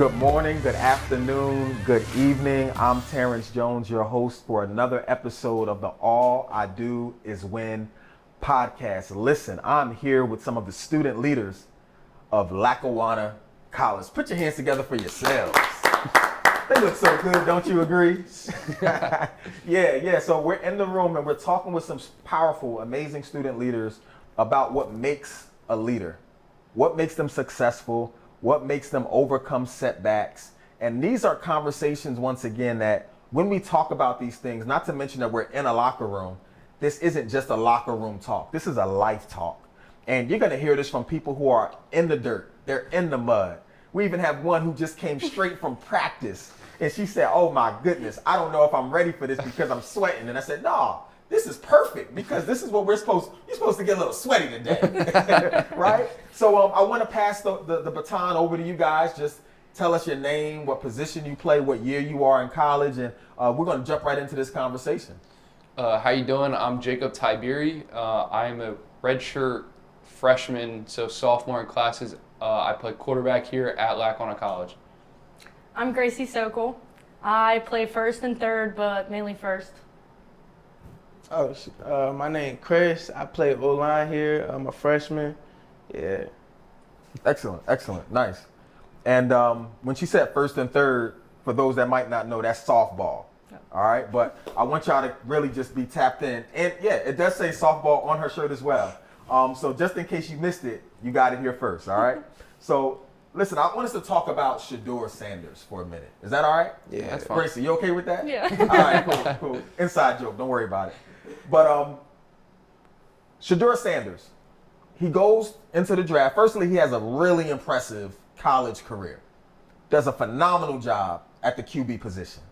Good morning, good afternoon, good evening. I'm Terrence Jones, your host for another episode of the All I Do Is Win podcast. Listen, I'm here with some of the student leaders of Lackawanna College. Put your hands together for yourselves. They look so good, don't you agree? Yeah. So we're in the room and we're talking with some powerful, amazing student leaders about what makes a leader, what makes them successful, what makes them overcome setbacks. And these are conversations, once again, that when we talk about these things, not to mention that we're in a locker room, this isn't just a locker room talk. This is a life talk. And you're going to hear this from people who are in the dirt. They're in the mud. We even have one who just came straight from practice. And she said, oh my goodness, I don't know if I'm ready for this because I'm sweating. And I said, no, this is perfect because this is what you're supposed to get a little sweaty today, right? So I want to pass the baton over to you guys. Just tell us your name, what position you play, what year you are in college, and we're going to jump right into this conversation. How you doing? I'm Jacob Tiberi. I am a redshirt freshman, so sophomore in classes. I play quarterback here at Lackawanna College. I'm Gracie Sokul. I play first and third, but mainly first. My name Chris. I play O-line here. I'm a freshman. Yeah. Excellent. Nice. And when she said first and third, for those that might not know, that's softball. All right. But I want y'all to really just be tapped in. And yeah, it does say softball on her shirt as well. So just in case you missed it, you got it here first. All right. So listen, I want us to talk about Shedeur Sanders for a minute. Is that all right? Yeah, that's fine. Gracie, you okay with that? Yeah. All right, cool. Inside joke. Don't worry about it. But Shedeur Sanders, he goes into the draft. Firstly, he has a really impressive college career. Does a phenomenal job at the QB position.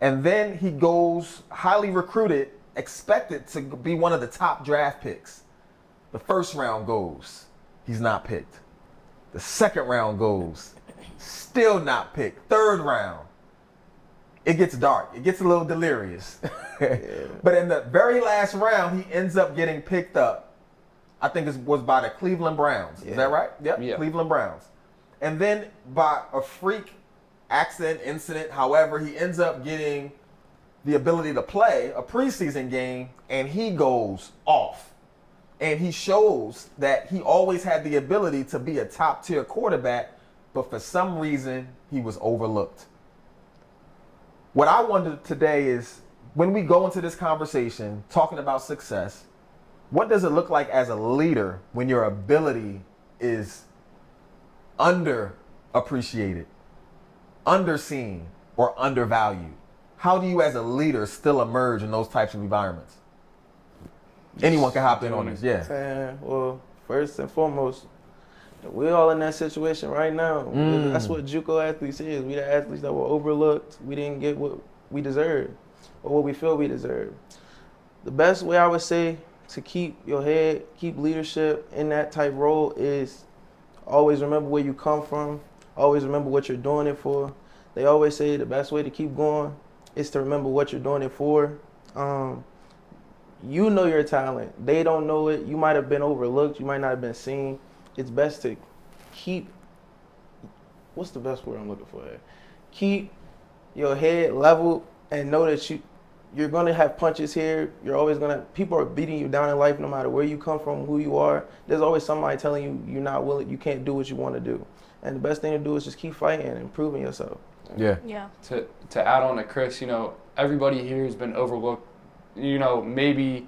And then he goes highly recruited, expected to be one of the top draft picks. The first round goes, he's not picked. The second round goes, still not picked. Third round, it gets dark. It gets a little delirious. But in the very last round, he ends up getting picked up. I think it was by the Cleveland Browns. Is that right? Yep, Yeah. Cleveland Browns. And then by a freak accident, incident, however, he ends up getting the ability to play a preseason game, and he goes off. And he shows that he always had the ability to be a top-tier quarterback, but for some reason, he was overlooked. What I wonder today is, when we go into this conversation talking about success, what does it look like as a leader when your ability is underappreciated, underseen, or undervalued? How do you as a leader still emerge in those types of environments? Anyone can hop in on this, yeah. Well, first and foremost, we're all in that situation right now. That's what JUCO athletes is. We the athletes that were overlooked. We didn't get what we deserve or what we feel we deserve. The best way I would say to keep your head, keep leadership in that type role is always remember where you come from. Always remember what you're doing it for. They always say the best way to keep going is to remember what you're doing it for. You know your talent. They don't know it. You might have been overlooked. You might not have been seen. It's best to keep, what's the best word I'm looking for here? Keep your head level and know that you're going to have punches here. You're always going to, people are beating you down in life no matter where you come from, who you are. There's always somebody telling you you're not willing, you can't do what you want to do. And the best thing to do is just keep fighting and improving yourself. Yeah. To add on to Chris, everybody here has been overlooked, maybe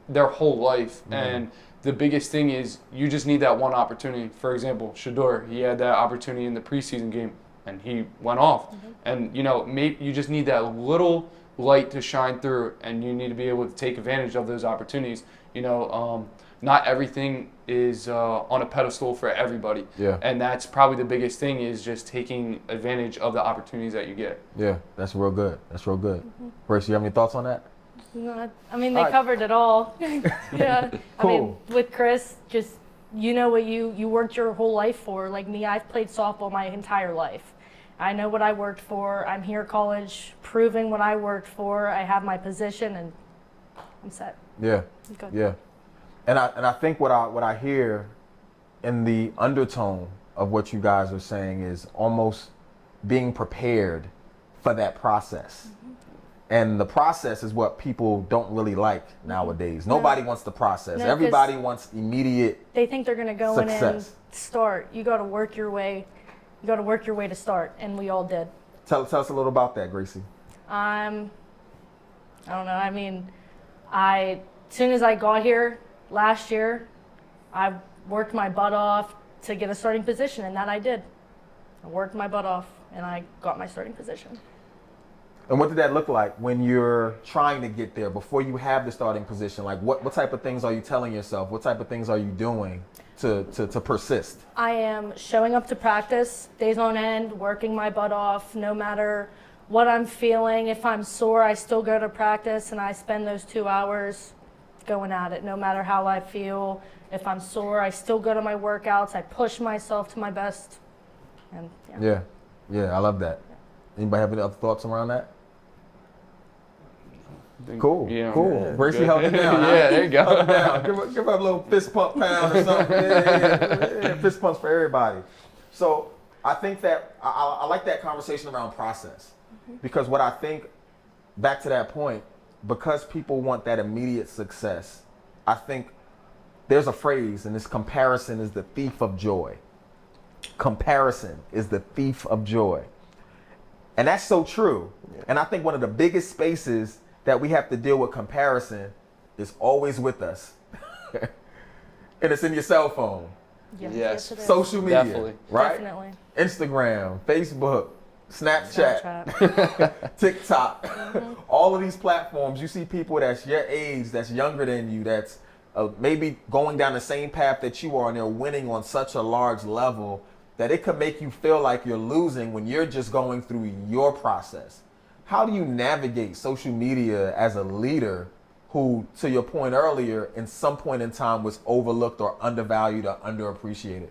their whole life. Mm-hmm. And the biggest thing is you just need that one opportunity. For example, Shedeur, he had that opportunity in the preseason game and he went off. Mm-hmm. And, maybe you just need that little light to shine through, and you need to be able to take advantage of those opportunities. Not everything is on a pedestal for everybody. Yeah. And that's probably the biggest thing, is just taking advantage of the opportunities that you get. Yeah, that's real good. Mm-hmm. Grace, you have any thoughts on that? No, they covered it all. Yeah. Cool. With Chris, just, what you worked your whole life for. Like me, I've played softball my entire life. I know what I worked for. I'm here at college proving what I worked for. I have my position and I'm set. Yeah. Good. Yeah. And I think what I hear in the undertone of what you guys are saying is almost being prepared for that process. And the process is what people don't really like nowadays. Nobody wants the process. No, 'cause everybody wants immediate they think they're gonna go in and success. start. You got to work your way. You got to work your way to start, and we all did. Tell us a little about that, Gracie. I don't know. I mean, as soon as I got here last year, I worked my butt off to get a starting position, and that I did. I worked my butt off, and I got my starting position. And what did that look like when you're trying to get there, before you have the starting position? Like, what type of things are you telling yourself? What type of things are you doing to persist? I am showing up to practice days on end, working my butt off, no matter what I'm feeling. If I'm sore, I still go to practice, and I spend those 2 hours going at it, no matter how I feel. If I'm sore, I still go to my workouts. I push myself to my best. And Yeah, I love that. Anybody have any other thoughts around that? Cool. Yeah. Gracie held it down. Yeah, there you go. Held it down. Give her a little fist pump pound or something. Yeah, fist pumps for everybody. So I think that I like that conversation around process, because what I think, back to that point, because people want that immediate success, I think there's a phrase, and this: comparison is the thief of joy. Comparison is the thief of joy. And that's so true. Yeah. And I think one of the biggest spaces that we have to deal with comparison is always with us. And it's in your cell phone. Yes. it is. Social media. Definitely. Right? Definitely. Instagram, Facebook, Snapchat. TikTok. All of these platforms, you see people that's your age, that's younger than you, that's maybe going down the same path that you are, and they're winning on such a large level that it could make you feel like you're losing when you're just going through your process. How do you navigate social media as a leader who, to your point earlier, in some point in time was overlooked or undervalued or underappreciated?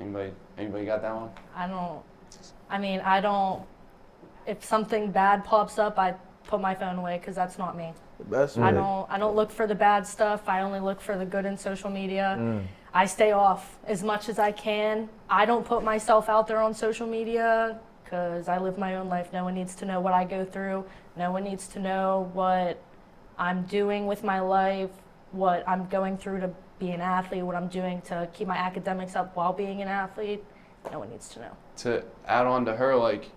Anybody got that one? I don't, if something bad pops up, I put my phone away, because that's not me. The best way. I don't look for the bad stuff. I only look for the good in social media. I stay off as much as I can. I don't put myself out there on social media, because I live my own life. No one needs to know what I go through. No one needs to know what I'm doing with my life, what I'm going through to be an athlete, what I'm doing to keep my academics up while being an athlete. No one needs to know. To add on to her, like,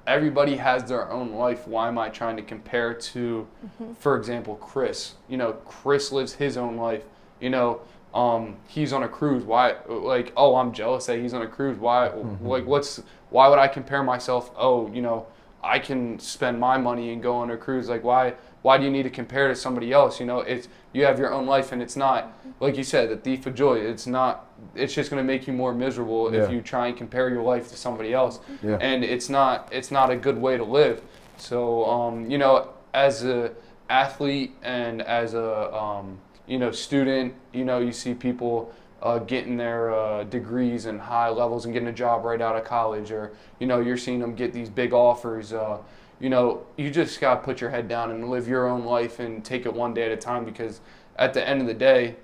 everybody has their own life. Why am I trying to compare to, for example, Chris? Chris lives his own life. He's on a cruise. Why? Like, oh, I'm jealous that he's on a cruise. Why? Like, why would I compare myself? Oh, I can spend my money and go on a cruise. Like, why do you need to compare to somebody else? You have your own life, and it's not, like you said, the thief of joy. It's just going to make you more miserable if you try and compare your life to somebody else. Yeah. And it's not a good way to live. So, as a athlete and as a, student, you see people getting their degrees and high levels and getting a job right out of college, or, you're seeing them get these big offers. You just got to put your head down and live your own life and take it one day at a time, because at the end of the day,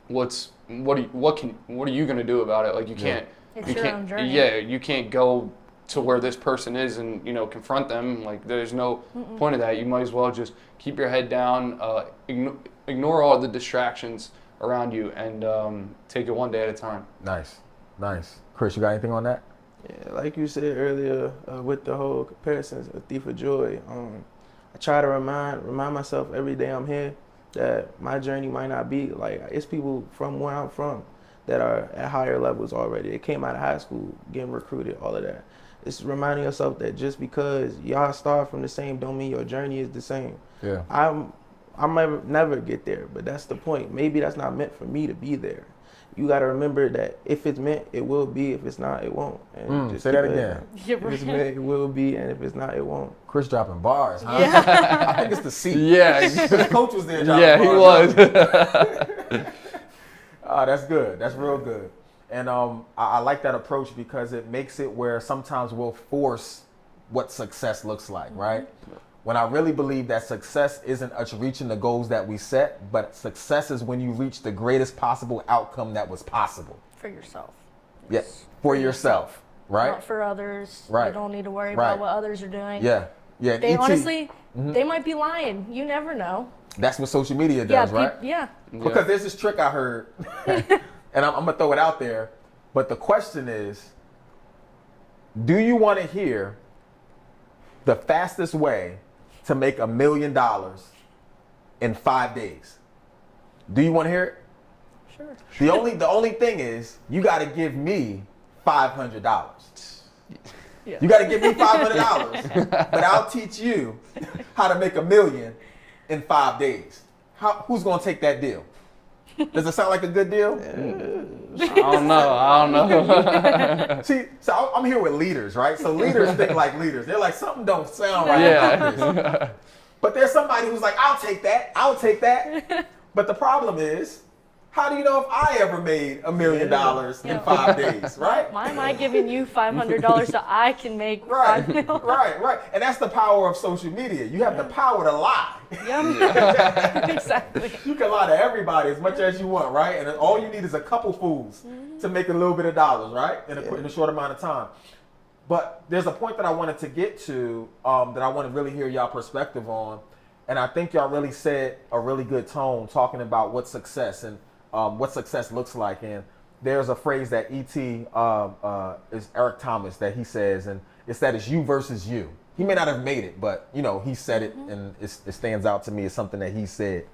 what are you going to do about it? Like, you can't. It's you your can't, own journey. Yeah, you can't go to where this person is and confront them. Like, there's no point of that. You might as well just keep your head down, ignore all the distractions around you, and take it one day at a time. Nice. Chris, you got anything on that? Yeah, like you said earlier, with the whole comparisons, a thief of joy. I try to remind myself every day I'm here that my journey might not be like, it's people from where I'm from that are at higher levels already. They came out of high school, getting recruited, all of that. It's reminding yourself that just because y'all start from the same don't mean your journey is the same. Yeah. I might never get there, but that's the point. Maybe that's not meant for me to be there. You got to remember that if it's meant, it will be. If it's not, it won't. And just say that again. If it's meant, it will be, and if it's not, it won't. Chris dropping bars, huh? Yeah. I think it's the seat. Yeah. The coach was there dropping bars. Yeah, he was. That's good. That's real good. And I like that approach, because it makes it where sometimes we'll force what success looks like, right? when I really believe that success isn't us reaching the goals that we set, but success is when you reach the greatest possible outcome that was possible. For yourself. Yes, for yourself, right? Not for others. Right. You don't need to worry Right. about what others are doing. Yeah, yeah. and They ET, honestly, they might be lying. You never know. that's what social media does, right? Yeah. Because there's this trick I heard, and I'm gonna throw it out there, but the question is, do you want to hear the fastest way to make $1 million in 5 days? Do you want to hear it? Sure. The only thing is, you got to give me $500. Yeah. You got to give me $500, but I'll teach you how to make $1 million in 5 days. Who's gonna take that deal? Does it sound like a good deal? I don't know. See, so I'm here with leaders, right? So leaders think like leaders. They're like, something don't sound right about this. But there's somebody who's like, I'll take that. But the problem is, how do you know if I ever made $1 million in 5 days, right? Why am I giving you $500 so I can make Right, $5 million? right. And that's the power of social media. You have the power to lie. Yeah. Exactly. You can lie to everybody as much as you want, right? And all you need is a couple fools to make a little bit of dollars, right? In a short amount of time. But there's a point that I wanted to get to that I want to really hear y'all perspective on. And I think y'all really said a really good tone talking about what success and what success looks like. And there's a phrase that is Eric Thomas that he says, and it's that it's you versus you. He may not have made it, but he said it, and it stands out to me as something that he said.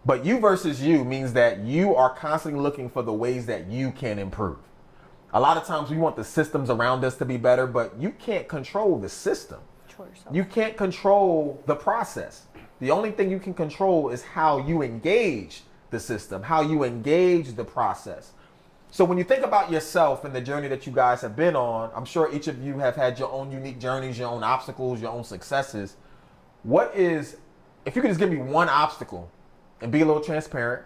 But you versus you means that you are constantly looking for the ways that you can improve. A lot of times we want the systems around us to be better, but you can't control the system. You can't control the process. The only thing you can control is how you engage the system, how you engage the process. So when you think about yourself and the journey that you guys have been on, I'm sure each of you have had your own unique journeys, your own obstacles, your own successes. If you could just give me one obstacle and be a little transparent,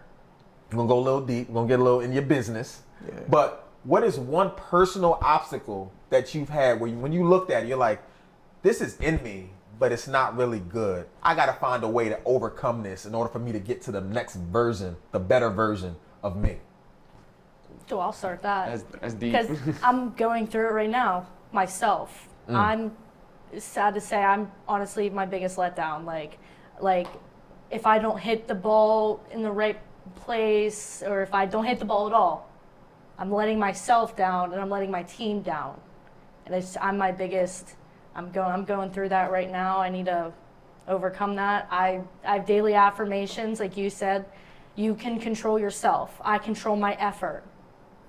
we're gonna go a little deep, we're gonna get a little in your business. Yeah. But what is one personal obstacle that you've had where when you looked at it, you're like, this is in me, but it's not really good. I gotta find a way to overcome this in order for me to get to the next version, the better version of me. So I'll start that. As deep. Because I'm going through it right now myself. I'm sad to say I'm honestly my biggest letdown. Like if I don't hit the ball in the right place, or if I don't hit the ball at all, I'm letting myself down and I'm letting my team down. And I'm going through that right now. I need to overcome that. I have daily affirmations, like you said. You can control yourself. I control my effort.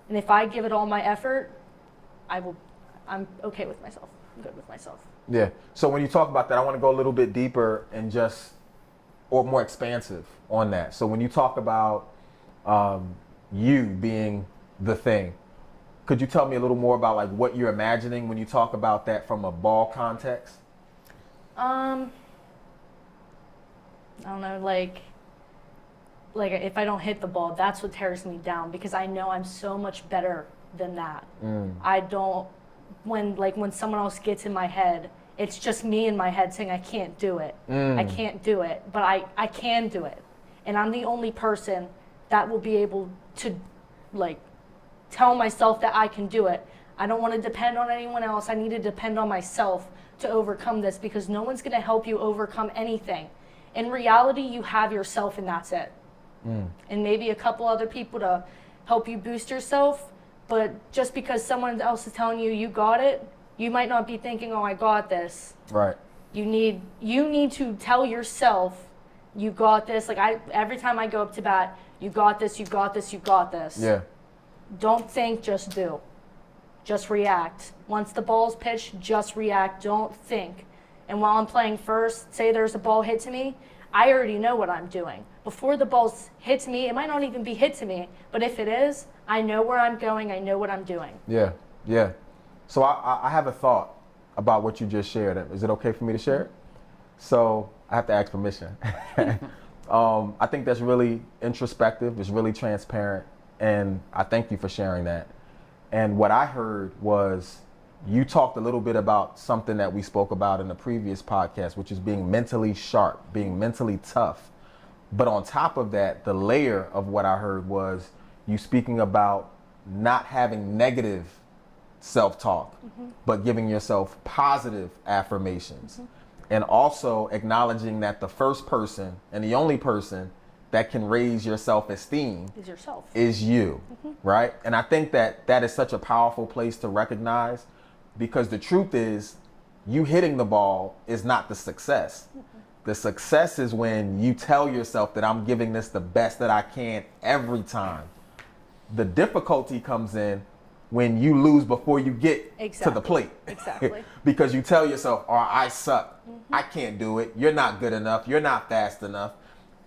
And if I give it all my effort, I'm okay with myself. I'm good with myself. Yeah. So when you talk about that, I want to go a little bit deeper and or more expansive on that. So when you talk about you being the thing, could you tell me a little more about like what you're imagining when you talk about that from a ball context? I don't know, like if I don't hit the ball, that's what tears me down, because I know I'm so much better than that. I don't, when someone else gets in my head, it's just me in my head saying I can't do it. I can't do it, but I can do it. And I'm the only person that will be able to tell myself that I can do it. I don't want to depend on anyone else. I need to depend on myself to overcome this, because no one's going to help you overcome anything. In reality, you have yourself, and that's it. And maybe a couple other people to help you boost yourself, but just because someone else is telling you you got it, you might not be thinking, oh, I got this. Right. You need to tell yourself you got this. Every time I go up to bat, you got this, you got this, you got this. Yeah. Don't think, just do. Just react. Once the ball's pitched, just react. Don't think. And while I'm playing first, say there's a ball hit to me, I already know what I'm doing. Before the ball hits me, it might not even be hit to me, but if it is, I know where I'm going, I know what I'm doing. Yeah. So I have a thought about what you just shared. Is it okay for me to share it? So I have to ask permission. I think that's really introspective, it's really transparent, and I thank you for sharing that. And what I heard was you talked a little bit about something that we spoke about in the previous podcast, which is being mentally sharp, being mentally tough. But on top of that, the layer of what I heard was you speaking about not having negative self-talk, but giving yourself positive affirmations. And also acknowledging that the first person and the only person that can raise your self-esteem Is yourself. is you, right? And I think that that is such a powerful place to recognize, because the truth is you hitting the ball is not the success. The success is when you tell yourself that I'm giving this the best that I can every time. The difficulty comes in when you lose before you get to the plate. Exactly. Because you tell yourself, oh, I suck. I can't do it. You're not good enough. You're not fast enough.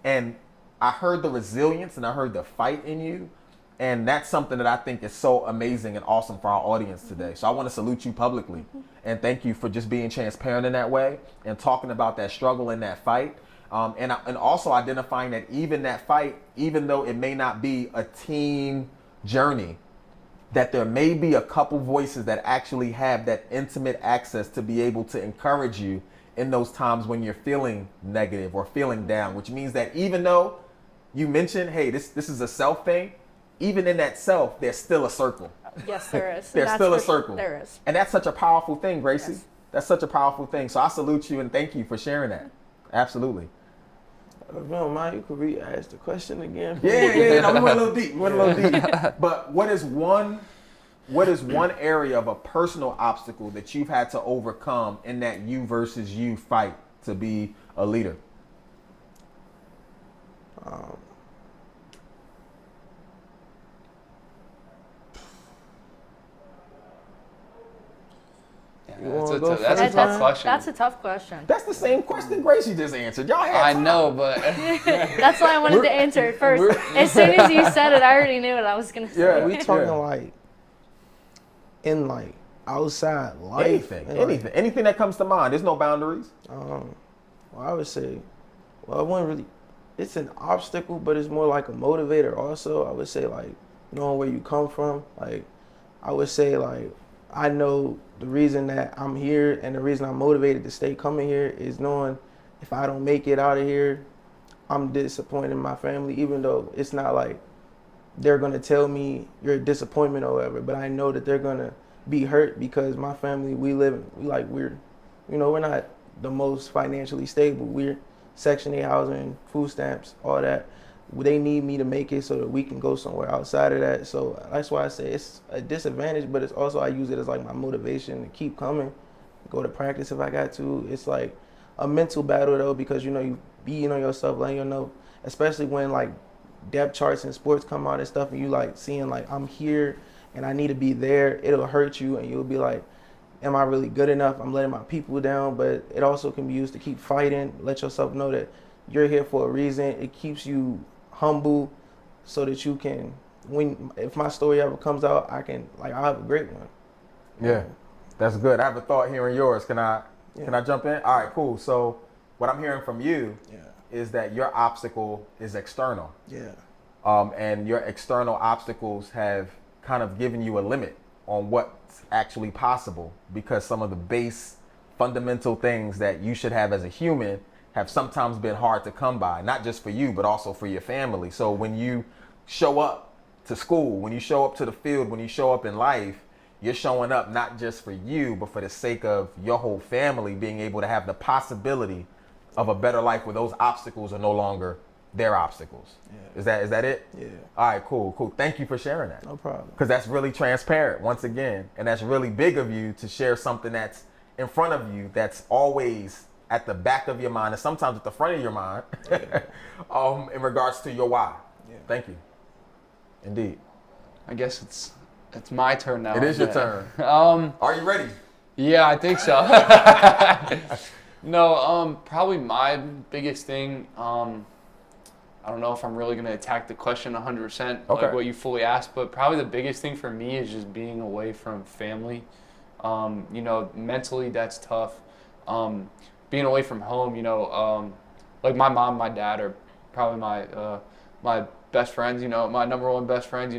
And I heard the resilience and I heard the fight in you. And that's something that I think is so amazing and awesome for our audience today. So I want to salute you publicly and thank you for just being transparent in that way and talking about that struggle and that fight. And also identifying that even that fight, even though it may not be a team journey, that there may be a couple voices that actually have that intimate access to be able to encourage you in those times when you're feeling negative or feeling down, which means that even though you mentioned, hey, this is a self thing, even in that self, there's still a circle. Yes, there is. There's still a circle. There is. And that's such a powerful thing, Gracie. Yes. That's such a powerful thing. So I salute you and thank you for sharing that. Absolutely. If you don't mind, you could re-ask the question again. Yeah. No, we went a little deep. But what is one area of a personal obstacle that you've had to overcome in that you versus you fight to be a leader? That's a tough question. That's a tough question. That's the same question Gracie just answered. Y'all had I time. know, but That's why I wanted to answer it first. As soon as you said it, I already knew what I was gonna say. Yeah, We talking like in like outside life. Anything that comes to mind. There's no boundaries. Well, I would say, well, it wasn't really. It's an obstacle, but it's more like a motivator. Also, I would say like knowing where you come from. Like, I would say like I know the reason that I'm here and the reason I'm motivated to stay coming here is knowing if I don't make it out of here, I'm disappointed in my family. Even though it's not like they're gonna tell me you're a disappointment or whatever, but I know that they're gonna be hurt because my family, we're not the most financially stable. We're Section 8 housing, food stamps, all that. They need me to make it so that we can go somewhere outside of that. So that's why I say it's a disadvantage, but it's also I use it as like my motivation to keep coming, go to practice if I got to. It's like a mental battle though, because you beating on yourself, letting you know, especially when like depth charts and sports come out and stuff, and you like seeing like I'm here and I need to be there. It'll hurt you, and you'll be like, am I really good enough? I'm letting my people down. But it also can be used to keep fighting. Let yourself know that you're here for a reason. It keeps you humble so that you can, if my story ever comes out, I'll have a great one. Yeah, that's good. I have a thought hearing yours. Can I jump in? All right, cool. So what I'm hearing from you is that your obstacle is external. Yeah. And your external obstacles have kind of given you a limit on what's actually possible, because some of the base fundamental things that you should have as a human have sometimes been hard to come by, not just for you, but also for your family. So when you show up to school, when you show up to the field, when you show up in life, you're showing up not just for you, but for the sake of your whole family being able to have the possibility of a better life where those obstacles are no longer their obstacles. Yeah. Is that it? Yeah. All right, cool. Thank you for sharing that. No problem. Because that's really transparent once again. And that's really big of you to share something that's in front of you, that's always at the back of your mind and sometimes at the front of your mind in regards to your why. Yeah. Thank you. Indeed. I guess it's my turn now. It is your turn. Are you ready? Yeah, I think so. No, probably my biggest thing, I don't know if I'm really going to attack the question 100%, like what you fully asked, but probably the biggest thing for me is just being away from family. Mentally that's tough. Being away from home, like my mom, my dad are probably my best friends, my number one best friends,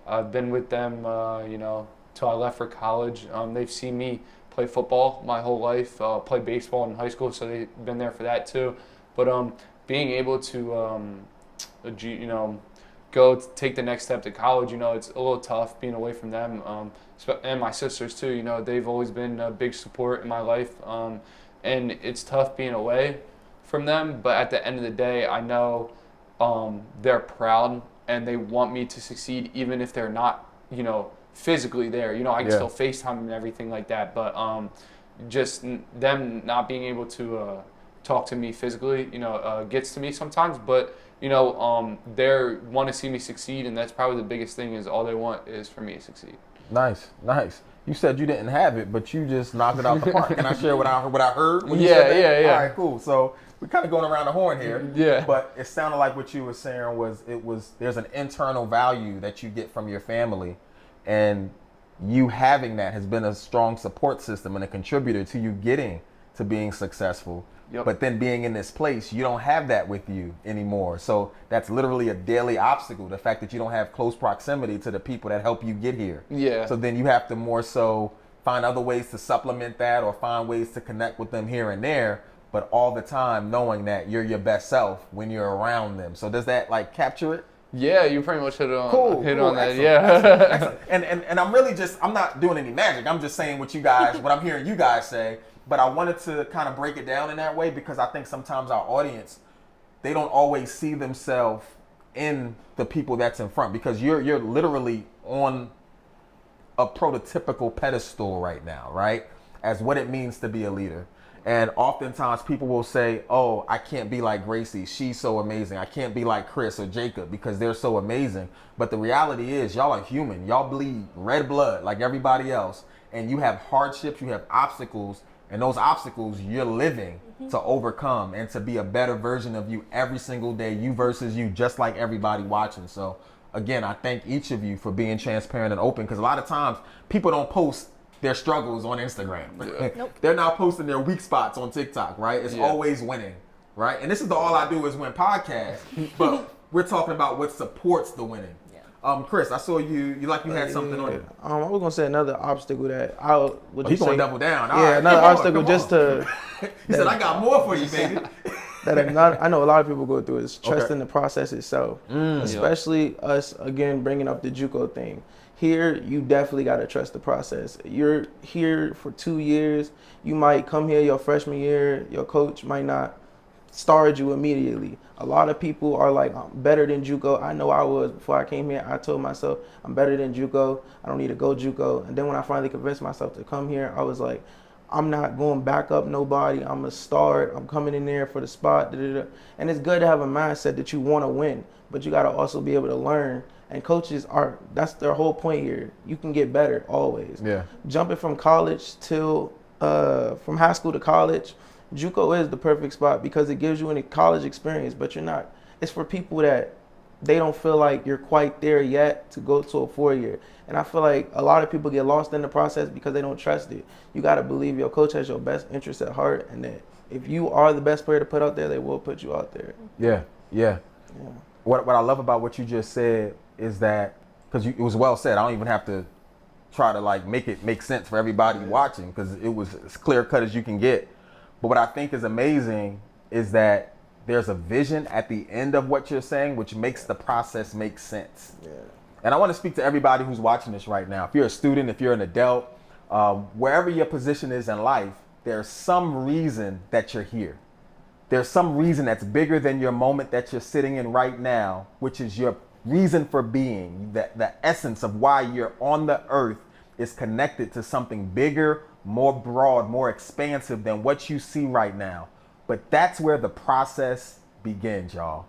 I've been with them, till I left for college. They've seen me play football my whole life, play baseball in high school, so they've been there for that too. But being able to, go take the next step to college, it's a little tough being away from them. And my sisters too, they've always been a big support in my life. And it's tough being away from them, but at the end of the day, I know they're proud and they want me to succeed, even if they're not, physically there. I can still FaceTime and everything like that, but just them not being able to talk to me physically, gets to me sometimes. But they want to see me succeed, and that's probably the biggest thing. Is all they want is for me to succeed. Nice. You said you didn't have it, but you just knocked it out the park. Can I share what I heard when you said that? Yeah. All right, cool. So we're kind of going around the horn here. Yeah. But it sounded like what you were saying was there's an internal value that you get from your family, and you having that has been a strong support system and a contributor to you getting to being successful. Yep. But then being in this place, you don't have that with you anymore. So that's literally a daily obstacle, the fact that you don't have close proximity to the people that help you get here. Yeah. So then you have to more so find other ways to supplement that or find ways to connect with them here and there, but all the time knowing that you're your best self when you're around them. So does that capture it? Yeah, you pretty much hit on Cool, that. excellent, Yeah. excellent. And I'm not doing any magic. I'm just saying what I'm hearing you guys say. But I wanted to kind of break it down in that way because I think sometimes our audience, they don't always see themselves in the people that's in front, because you're literally on a prototypical pedestal right now, right? As what it means to be a leader. And oftentimes people will say, oh, I can't be like Gracie. She's so amazing. I can't be like Chris or Jacob because they're so amazing. But the reality is y'all are human. Y'all bleed red blood like everybody else. And you have hardships, you have obstacles. And those obstacles you're living to overcome and to be a better version of you every single day, you versus you, just like everybody watching. So again, I thank each of you for being transparent and open, because a lot of times people don't post their struggles on Instagram. Yeah. Nope. They're not posting their weak spots on TikTok, right? It's always winning, right? And this is the All I Do Is Win podcast, but we're talking about what supports the winning. Chris, I saw you had something on you. I was gonna say another obstacle that He's gonna double down. All yeah, right, another come on, obstacle come just on. to He said, I got more for you, baby. I know a lot of people go through is trusting the process itself, especially us, again, bringing up the JUCO thing. Here, you definitely got to trust the process. You're here for 2 years. You might come here your freshman year. Your coach might not start you immediately. A lot of people are like, I'm better than JUCO. I know I was before I came here. I told myself I'm better than JUCO. I don't need to go JUCO. And then when I finally convinced myself to come here, I was like, I'm not going back up nobody. I'm a start. I'm coming in there for the spot. And it's good to have a mindset that you want to win, but you got to also be able to learn. And coaches that's their whole point here. You can get better always. Yeah. Jumping from college from high school to college, JUCO is the perfect spot because it gives you a college experience, but it's for people that they don't feel like you're quite there yet to go to a 4-year. And I feel like a lot of people get lost in the process because they don't trust it. You got to believe your coach has your best interest at heart, and that if you are the best player to put out there, they will put you out there. Yeah. What I love about what you just said is that, because it was well said, I don't even have to try to make it make sense for everybody watching, because it was as clear cut as you can get. But what I think is amazing is that there's a vision at the end of what you're saying, which makes the process make sense. Yeah. And I want to speak to everybody who's watching this right now. If you're a student, if you're an adult, wherever your position is in life, there's some reason that you're here. There's some reason that's bigger than your moment that you're sitting in right now, which is your reason for being. The essence of why you're on the earth is connected to something bigger, more broad, more expansive than what you see right now. But that's where the process begins, y'all.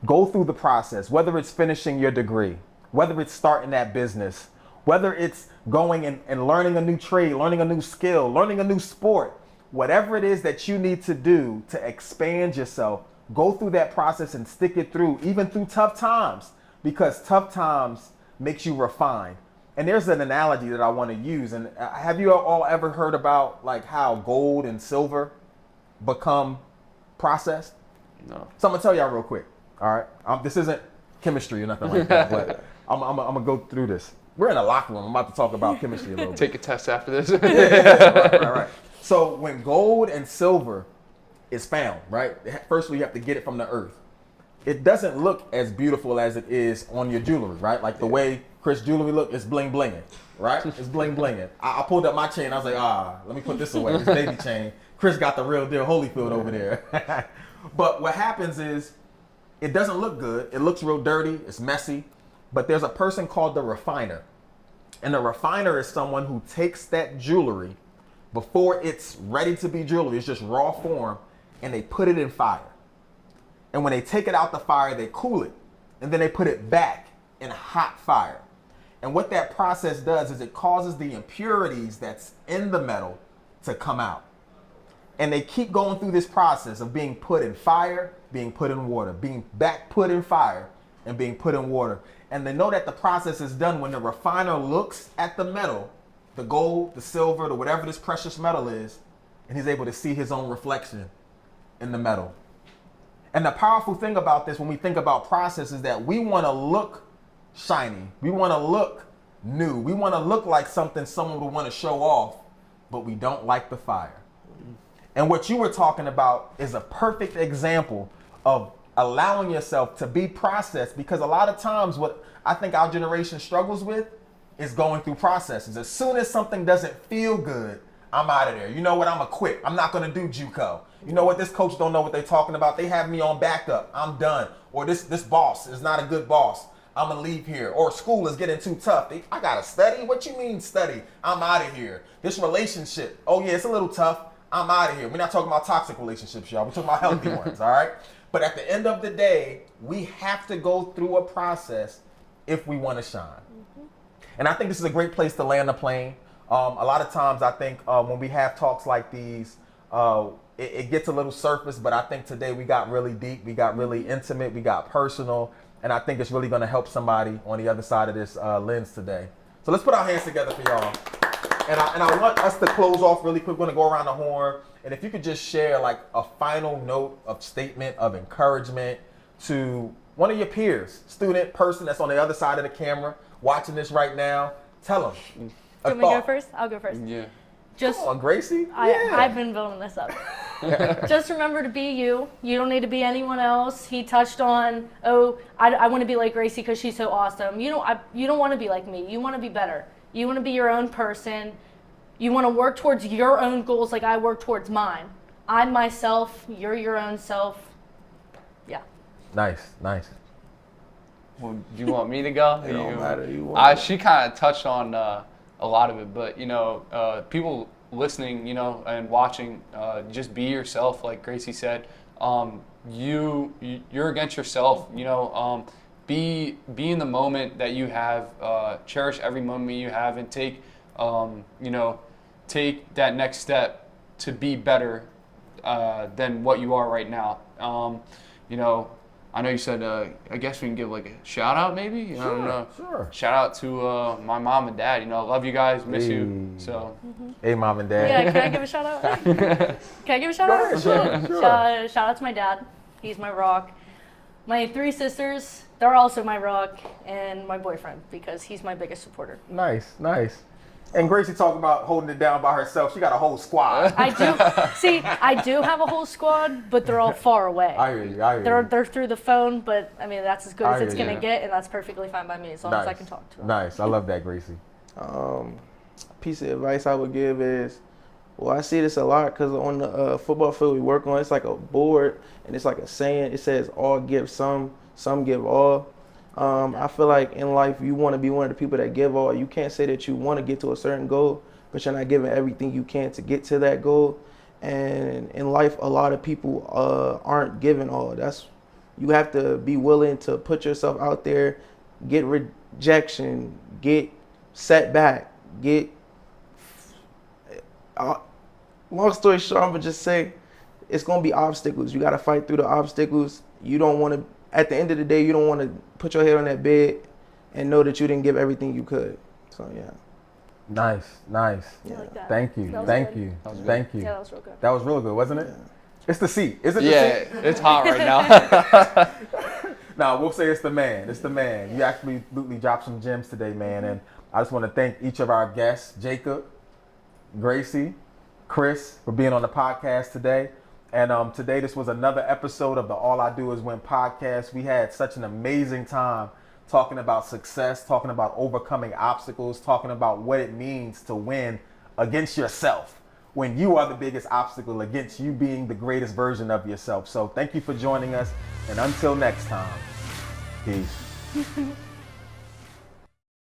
Go through the process, whether it's finishing your degree, whether it's starting that business, whether it's going and learning a new trade, learning a new skill, learning a new sport, whatever it is that you need to do to expand yourself, go through that process and stick it through, even through tough times, because tough times makes you refine. And there's an analogy that I want to use. And have you all ever heard about how gold and silver become processed? No. So I'm gonna tell y'all real quick. All right, this isn't chemistry or nothing like that, but I'm gonna go through this. We're in a locker room. I'm about to talk about chemistry a little bit. Take a test after this. Right. So when gold and silver is found, right? Firstly, you have to get it from the earth. It doesn't look as beautiful as it is on your jewelry, right? Like the way Chris jewelry look, it's bling blinging, right? It's bling blinging. I pulled up my chain. I was like, let me put this away. This baby chain. Chris got the real deal Holyfield over there. But what happens is it doesn't look good. It looks real dirty. It's messy. But there's a person called the refiner. And the refiner is someone who takes that jewelry before it's ready to be jewelry. It's just raw form. And they put it in fire. And when they take it out the fire, they cool it. And then they put it back in hot fire. And what that process does is it causes the impurities that's in the metal to come out. And they keep going through this process of being put in fire, being put in water, being back put in fire, and being put in water. And they know that the process is done when the refiner looks at the metal, the gold, the silver, the whatever this precious metal is, and he's able to see his own reflection in the metal. And the powerful thing about this when we think about process is that we want to look shiny. We want to look new. We want to look like something someone would want to show off, but we don't like the fire. And what you were talking about is a perfect example of allowing yourself to be processed, because a lot of times what I think our generation struggles with is going through processes. As soon as something doesn't feel good, I'm out of there. You know what? I'm going to quit. I'm not going to do JUCO. You know what? This coach don't know what they're talking about. They have me on backup. I'm done. Or this boss is not a good boss. I'm going to leave here. Or school is getting too tough. I got to study? What you mean study? I'm out of here. This relationship, oh yeah, it's a little tough. I'm out of here. We're not talking about toxic relationships, y'all. We're talking about healthy ones, all right? But at the end of the day, we have to go through a process if we want to shine. Mm-hmm. And I think this is a great place to land the plane. A lot of times I think when we have talks like these, it gets a little surface, but I think today we got really deep, we got really intimate, we got personal, and I think it's really going to help somebody on the other side of this lens today. So let's put our hands together for y'all. And I want us to close off really quick. We're going to go around the horn. And if you could just share like a final note of statement of encouragement to one of your peers, student, person that's on the other side of the camera watching this right now, tell them. Do you want me to go first? I'll go first. Yeah. Just, come on, Gracie. I've been building this up. Just remember to be you. You don't need to be anyone else. He touched on, I want to be like Gracie because she's so awesome. You don't want to be like me. You want to be better. You want to be your own person. You want to work towards your own goals like I work towards mine. I'm myself. You're your own self. Yeah. Nice. Well, do you want me to go? It don't matter. She kind of touched on a lot of it, but people listening, and watching, just be yourself, like Gracie said. You're against yourself. Be in the moment that you have. Cherish every moment you have, and take that next step to be better than what you are right now. I know you said, I guess we can give like a shout out maybe? I don't know. Sure. Shout out to my mom and dad. Love you guys, miss you. So. Hey, mom and dad. Yeah, can I give a shout out? Can I give a shout out? Sure. Shout out to my dad. He's my rock. My 3 sisters, they're also my rock. And my boyfriend, because he's my biggest supporter. Nice. And Gracie talked about holding it down by herself. She got a whole squad. I do. See, I do have a whole squad, but they're all far away. I hear you. They're through the phone, but I mean that's as good as it's hear gonna you. get, and that's perfectly fine by me as long as I can talk to them. Nice. I love that, Gracie. Piece of advice I would give is, well, I see this a lot because on the football field we work on, it's like a board and it's like a saying. It says all give some give all. I feel like in life you want to be one of the people that give all. You can't say that you want to get to a certain goal, but you're not giving everything you can to get to that goal. And in life, a lot of people aren't giving all. You have to be willing to put yourself out there, get rejection, get setback, get. Long story short, I'm gonna just say it's gonna be obstacles. You gotta fight through the obstacles. You don't want to. At the end of the day, you don't want to put your head on that bed and know that you didn't give everything you could. So yeah. Nice. Yeah. Like that. Thank you. That was Thank good. you. That was Thank you. Yeah, that was real good. That was real good, wasn't it? Yeah. It's the seat. Is it the Yeah, seat? it's hot right now. No, we'll say it's the man. It's the man. You absolutely dropped some gems today, man. And I just want to thank each of our guests, Jacob, Gracie, Chris, for being on the podcast today. And today, this was another episode of the All I Do Is Win podcast. We had such an amazing time talking about success, talking about overcoming obstacles, talking about what it means to win against yourself when you are the biggest obstacle against you being the greatest version of yourself. So thank you for joining us. And until next time, peace.